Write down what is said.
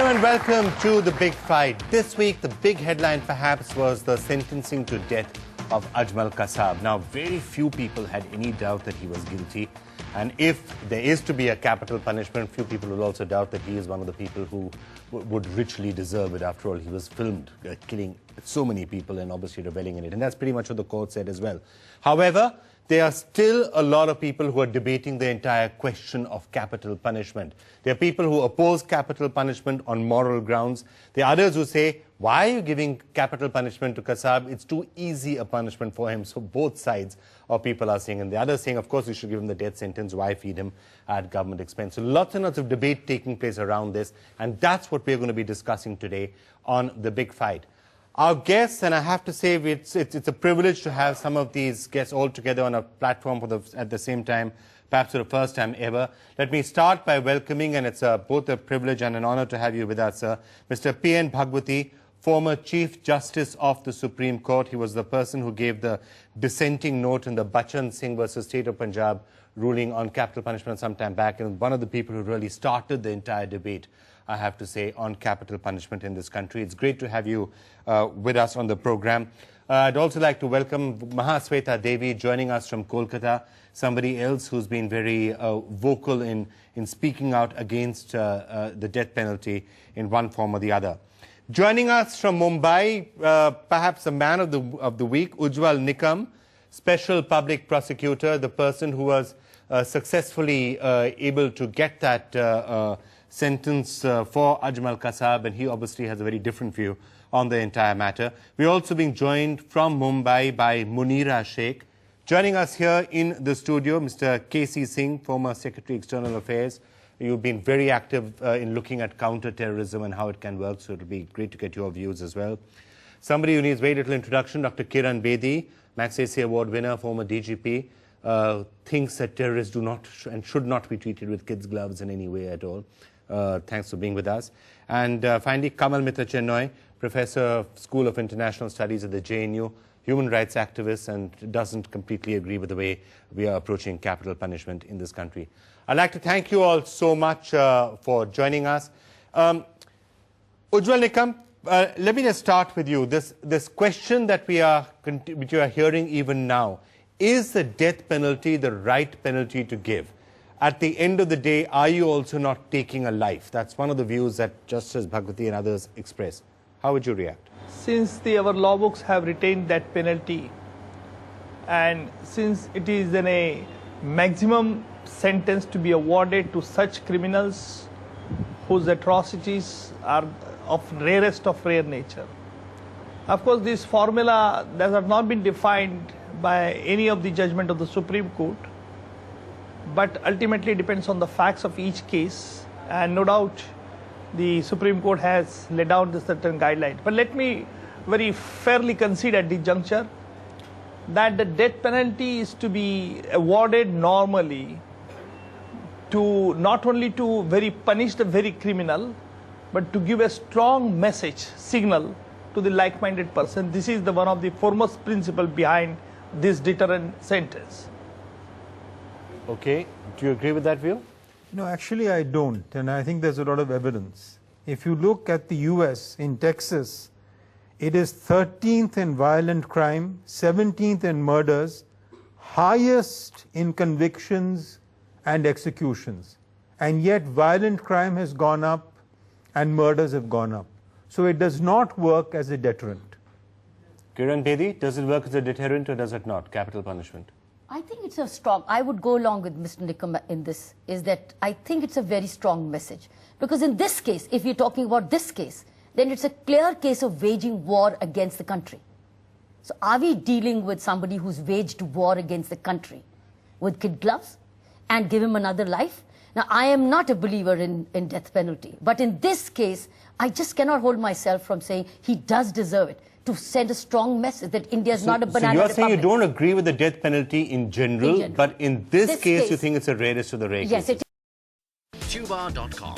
and welcome to The Big Fight. This week, the big headline perhaps was the sentencing to death of Ajmal Kasab. Now, very few people had any doubt that he was guilty. And if there is to be a capital punishment, few people will also doubt that he is one of the people who would richly deserve it. After all, he was filmed killing so many people and obviously reveling in it. And that's pretty much what the court said as well. However, there are still a lot of people who are debating the entire question of capital punishment. There are people who oppose capital punishment on moral grounds. There are others who say, why are you giving capital punishment to Kasab? It's too easy a punishment for him. So both sides of people are saying, and the others saying, of course, we should give him the death sentence. Why feed him at government expense? So lots and lots of debate taking place around this. And that's what we're going to be discussing today on The Big Fight. Our guests, and I have to say it's a privilege to have some of these guests all together on a platform at the same time, perhaps for the first time ever. Let me start by welcoming, and it's both a privilege and an honor to have you with us, sir, Mr. P.N. Bhagwati, former Chief Justice of the Supreme Court. He was the person who gave the dissenting note in the Bachchan Singh versus State of Punjab ruling on capital punishment some time back, and one of the people who really started the entire debate, I have to say, on capital punishment in this country. It's great to have you with us on the program. I'd also like to welcome Mahasweta Devi joining us from Kolkata, somebody else who's been very vocal in speaking out against the death penalty in one form or the other. Joining us from Mumbai, perhaps the man of the week, Ujjwal Nikam, Special Public Prosecutor, the person who was successfully able to get that sentence for Ajmal Kasab, and he obviously has a very different view on the entire matter. We're also being joined from Mumbai by Munira Sheikh. Joining us here in the studio, Mr. K.C. Singh, former Secretary External Affairs. You've been very active in looking at counter-terrorism and how it can work, so it'll be great to get your views as well. Somebody who needs very little introduction, Dr. Kiran Bedi, Magsaysay Award winner, former DGP, thinks that terrorists do not and should not be treated with kids' gloves in any way at all. Thanks for being with us. And finally, Kamal Mitra Chenoy, Professor of School of International Studies at the JNU, human rights activist, and doesn't completely agree with the way we are approaching capital punishment in this country. I'd like to thank you all so much for joining us. Ujjwal Nikam, let me just start with you. This question that which you are hearing even now, is the death penalty the right penalty to give? At the end of the day, are you also not taking a life? That's one of the views that Justice Bhagwati and others express. How would you react? Since our law books have retained that penalty, and since it is a maximum sentence to be awarded to such criminals whose atrocities are of rarest of rare nature. Of course, this formula that has not been defined by any of the judgment of the Supreme Court, but ultimately depends on the facts of each case, and no doubt the Supreme Court has laid down the certain guideline. But let me very fairly concede at the juncture that the death penalty is to be awarded normally to not only to punish the very criminal, but to give a strong message, signal to the like-minded person. This is one of the foremost principles behind this deterrent sentence. Okay, do you agree with that view? No, actually I don't, and I think there's a lot of evidence. If you look at the US, in Texas, it is 13th in violent crime, 17th in murders, highest in convictions and executions. And yet violent crime has gone up and murders have gone up. So it does not work as a deterrent. Kiran Bedi, does it work as a deterrent or does it not, capital punishment? I think it's a strong, I would go along with Mr. Nikam in this, is that I think it's a very strong message. Because in this case, if you're talking about this case, then it's a clear case of waging war against the country. So are we dealing with somebody who's waged war against the country with kid gloves and give him another life? Now, I am not a believer in death penalty, but in this case, I just cannot hold myself from saying he does deserve it, to send a strong message that India is not a banana So you're republic. saying you don't agree with the death penalty in general, but in this case, you think it's a rarest of the rare Yes, cases. it is. Tuba.com